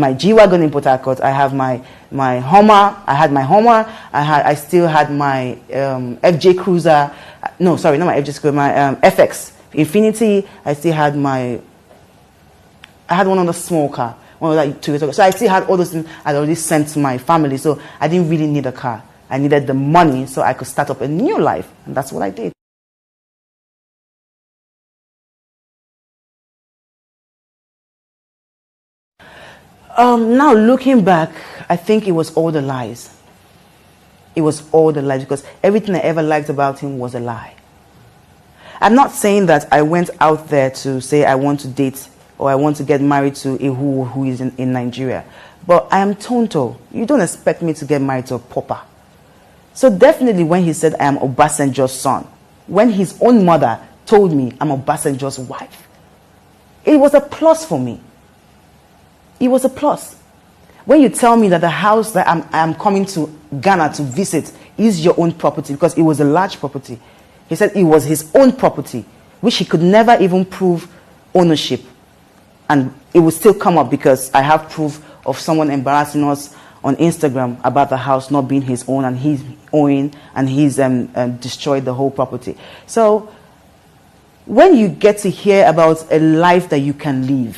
my G-Wagon in Port Harcourt. I have my Hummer. I had my Hummer. I still had my FJ Cruiser. No, sorry, not my FJ Cruiser. My FX Infinity. I still had my. I had one on the small car. One of that Toyota. So I still had all those things I'd already sent to my family. So I didn't really need a car. I needed the money so I could start up a new life, and that's what I did. Now looking back, I think it was all the lies. It was all the lies because everything I ever liked about him was a lie. I'm not saying that I went out there to say I want to date or I want to get married to a who is in Nigeria. But I am Tonto. You don't expect me to get married to a pauper. So definitely when he said I am Obasanjo's son, when his own mother told me I'm Obasanjo's wife, it was a plus for me. It was a plus. When you tell me that the house that I'm coming to Ghana to visit is your own property, because it was a large property. He said it was his own property, which he could never even prove ownership. And it would still come up because I have proof of someone embarrassing us on Instagram about the house not being his own, and he's owing, and he's destroyed the whole property. So when you get to hear about a life that you can live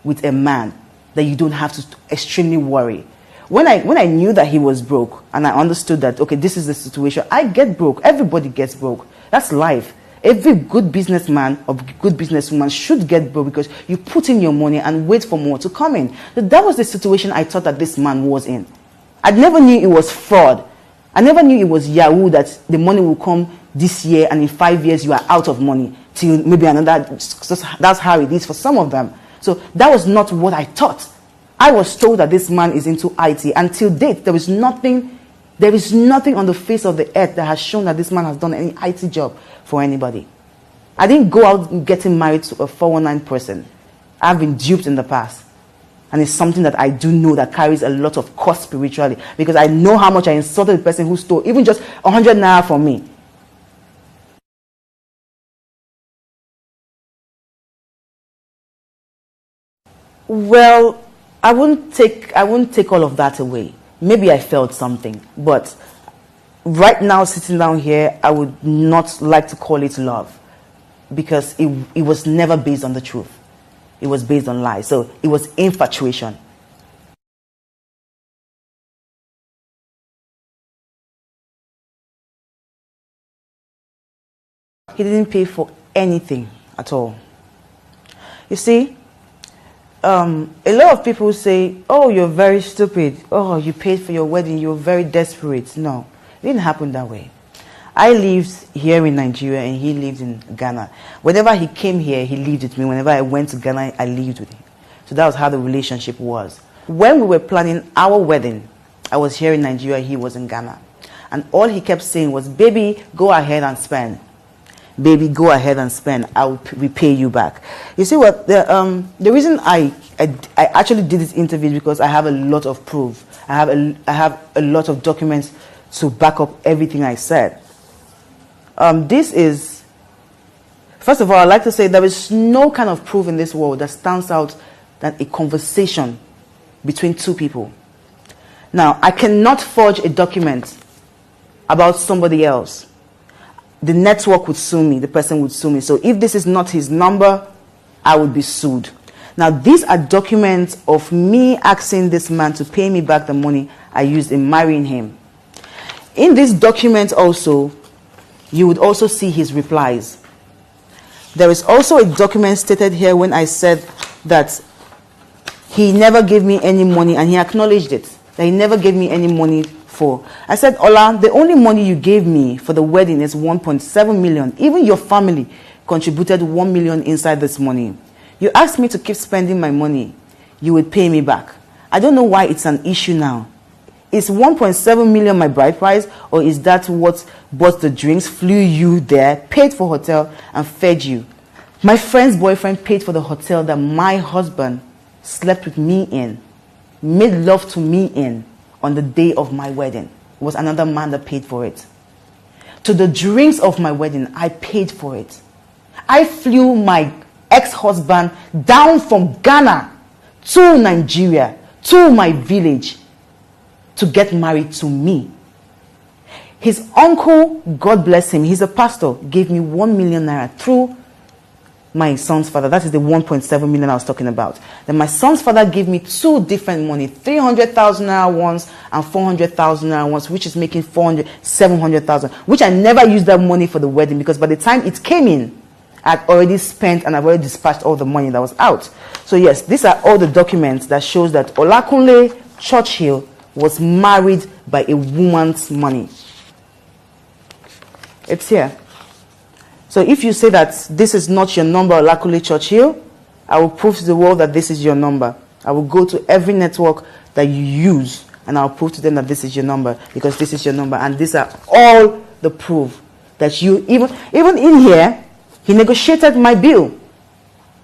with a man, that you don't have to extremely worry. When I knew that he was broke and I understood that, okay, this is the situation, I get broke. Everybody gets broke. That's life. Every good businessman or good businesswoman should get broke because you put in your money and wait for more to come in. So that was the situation I thought that this man was in. I never knew it was fraud. I never knew it was Yahoo, that the money will come this year and in 5 years you are out of money till maybe another. That's how it is for some of them. So that was not what I thought. I was told that this man is into IT. Until date, there is nothing on the face of the earth that has shown that this man has done any IT job for anybody. I didn't go out getting married to a 419 person. I've been duped in the past. And it's something that I do know that carries a lot of cost spiritually, because I know how much I insulted the person who stole even just 100 naira from me. Well, I wouldn't take all of that away. Maybe I felt something, but right now sitting down here, I would not like to call it love, because it was never based on the truth. It was based on lies. So it was infatuation. He didn't pay for anything at all. You see, a lot of people say, oh, you're very stupid. Oh, you paid for your wedding. You're very desperate. No, it didn't happen that way. I lived here in Nigeria and he lived in Ghana. Whenever he came here, he lived with me. Whenever I went to Ghana, I lived with him. So that was how the relationship was. When we were planning our wedding, I was here in Nigeria, he was in Ghana. And all he kept saying was, baby, go ahead and spend. Baby, go ahead and spend. I'll repay you back. You see what? The reason I actually did this interview is because I have a lot of proof. I have a lot of documents to back up everything I said. This is, first of all, I'd like to say there is no kind of proof in this world that stands out than a conversation between two people. Now, I cannot forge a document about somebody else. The network would sue me, the person would sue me. So if this is not his number, I would be sued. Now, these are documents of me asking this man to pay me back the money I used in marrying him. In this document also, you would also see his replies. There is also a document stated here when I said that he never gave me any money, and he acknowledged it, that he never gave me any money for. I said, Ola, the only money you gave me for the wedding is 1.7 million. Even your family contributed 1 million inside this money. You asked me to keep spending my money. You would pay me back. I don't know why it's an issue now. Is 1.7 million my bride price, or is that what bought the drinks, flew you there, paid for hotel, and fed you? My friend's boyfriend paid for the hotel that my husband slept with me in, made love to me in on the day of my wedding. It was another man that paid for it. To the drinks of my wedding, I paid for it. I flew my ex-husband down from Ghana to Nigeria to my village to get married to me. His uncle, God bless him, he's a pastor, gave me 1 million naira through my son's father. That is the 1.7 million I was talking about. Then my son's father gave me two different money, 300,000 naira once and 400,000 naira once, which is making 700,000, which I never used that money for the wedding, because by the time it came in, I'd already spent and I've already dispatched all the money that was out. So yes, these are all the documents that shows that Olakunle Churchill was married by a woman's money. It's here. So if you say that this is not your number, Olakunle Churchill, I will prove to the world that this is your number. I will go to every network that you use and I'll prove to them that this is your number, because this is your number. And these are all the proof that you, even in here, he negotiated my bill.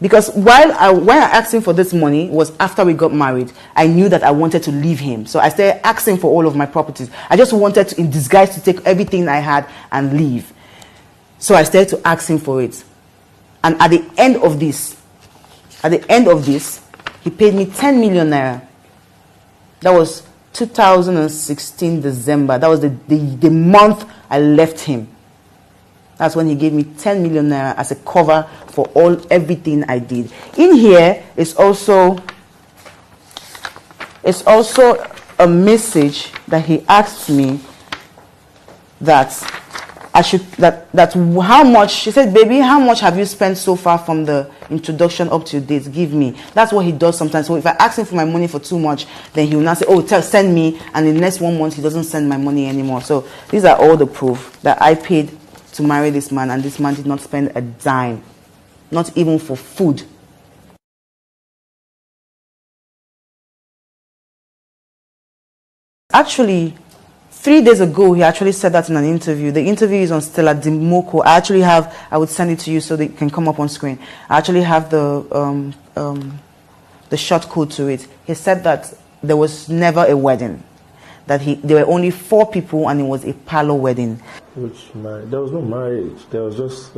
Because when I asked him for this money was after we got married. I knew that I wanted to leave him. So I started asking for all of my properties. I just wanted to, in disguise, to take everything I had and leave. So I started to ask him for it. And at the end of this, he paid me 10 million naira. That was 2016 December. That was the month I left him. That's when he gave me 10 million naira as a cover for everything I did. In here is also a message that he asked me that I should that how much. She said, "Baby, how much have you spent so far from the introduction up to date? Give me." That's what he does sometimes. So if I ask him for my money for too much, then he will now say, "Oh, send me." And in the next 1 month, he doesn't send my money anymore. So these are all the proof that I paid to marry this man, and this man did not spend a dime, not even for food. Actually, 3 days ago, he actually said that in an interview. The interview is on Stella Dimoko. I would send it to you so that it can come up on screen. I actually have the short code to it. He said that there was never a wedding, that there were only 4 people and it was a parlor wedding. There was no marriage. There was just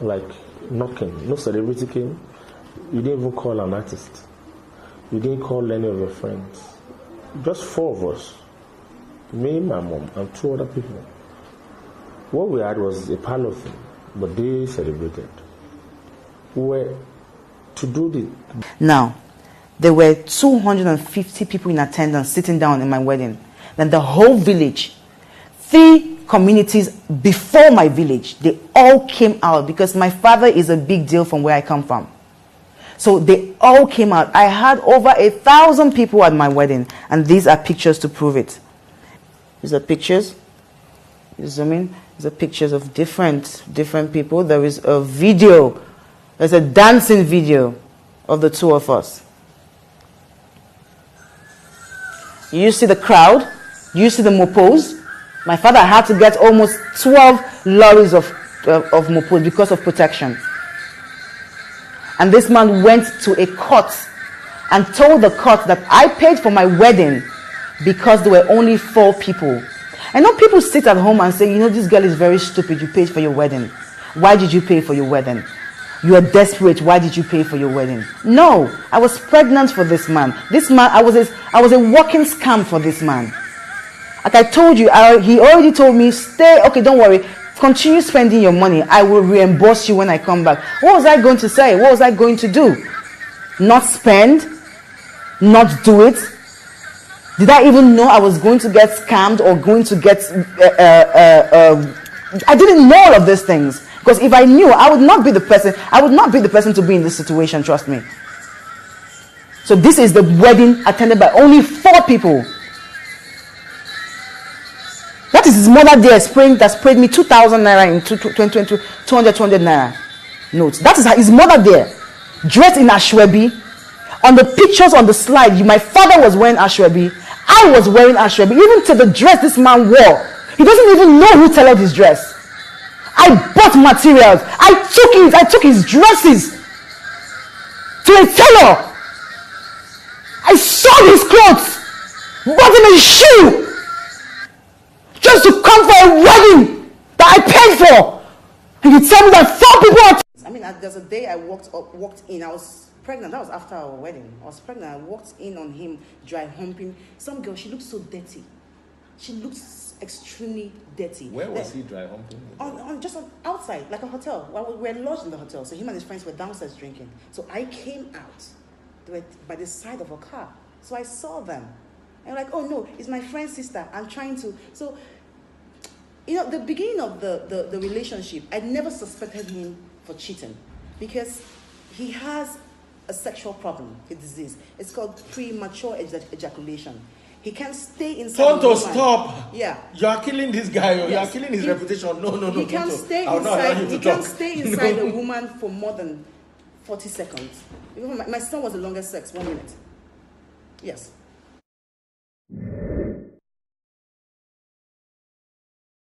like knocking. No celebrity came. You didn't even call an artist. You didn't call any of your friends. Just 4 of us. Me, my mom, and 2 other people. What we had was a parlor thing, but they celebrated. We were to do the... Now, there were 250 people in attendance sitting down in my wedding. Then the whole village, 3 communities before my village, they all came out because my father is a big deal from where I come from. So they all came out. I had over 1,000 people at my wedding, and these are pictures to prove it. These are pictures. You zoom in. These are pictures of different people. There is a video. There's a dancing video of the 2 of us. You see the crowd. You see the mopos. My father had to get almost 12 lorries of mopos because of protection. And this man went to a court and told the court that I paid for my wedding because there were only 4 people. I know people sit at home and say, you know, this girl is very stupid. You paid for your wedding. Why did you pay for your wedding? You are desperate. Why did you pay for your wedding? No, I was pregnant for this man. This man, I was a walking scam for this man. Like I told you, he already told me, stay, okay, don't worry. Continue spending your money. I will reimburse you when I come back. What was I going to say? What was I going to do? Not spend? Not do it? Did I even know I was going to get scammed or going to get... I didn't know all of these things. Because if I knew, I would not be the person. I would not be the person to be in this situation, trust me. So this is the wedding attended by only 4 people. That is his mother there that sprayed me 2,000 naira in 200 naira notes. That is his mother there, dressed in ashwebi. On the pictures on the slide, my father was wearing ashwebi. I was wearing ashwebi. Even to the dress this man wore. He doesn't even know who tailored his dress. I bought materials. I took his dresses to a tailor. I sold his clothes. Bought him a shoe. Just to come for a wedding that I paid for. And you tell me that 4 people are... I mean, there's a day I walked in. I was pregnant. That was after our wedding. I was pregnant. I walked in on him, dry humping. Some girl, she looked so dirty. She looked extremely dirty. Where was he dry humping? Just outside, like a hotel. Well, we were lodged in the hotel, so him and his friends were downstairs drinking. So I came out. They were by the side of a car. So I saw them. And like, oh no, it's my friend's sister. I'm trying to. So, the beginning of the relationship, I never suspected him for cheating because he has a sexual problem, a disease. It's called premature ejaculation. He can't stay inside. Tonto, stop! Yeah. You are killing this guy. Yes. You are killing his reputation. No. He can't stay inside. He can't stay inside a woman for more than 40 seconds. My son was the longest sex, 1 minute. Yes.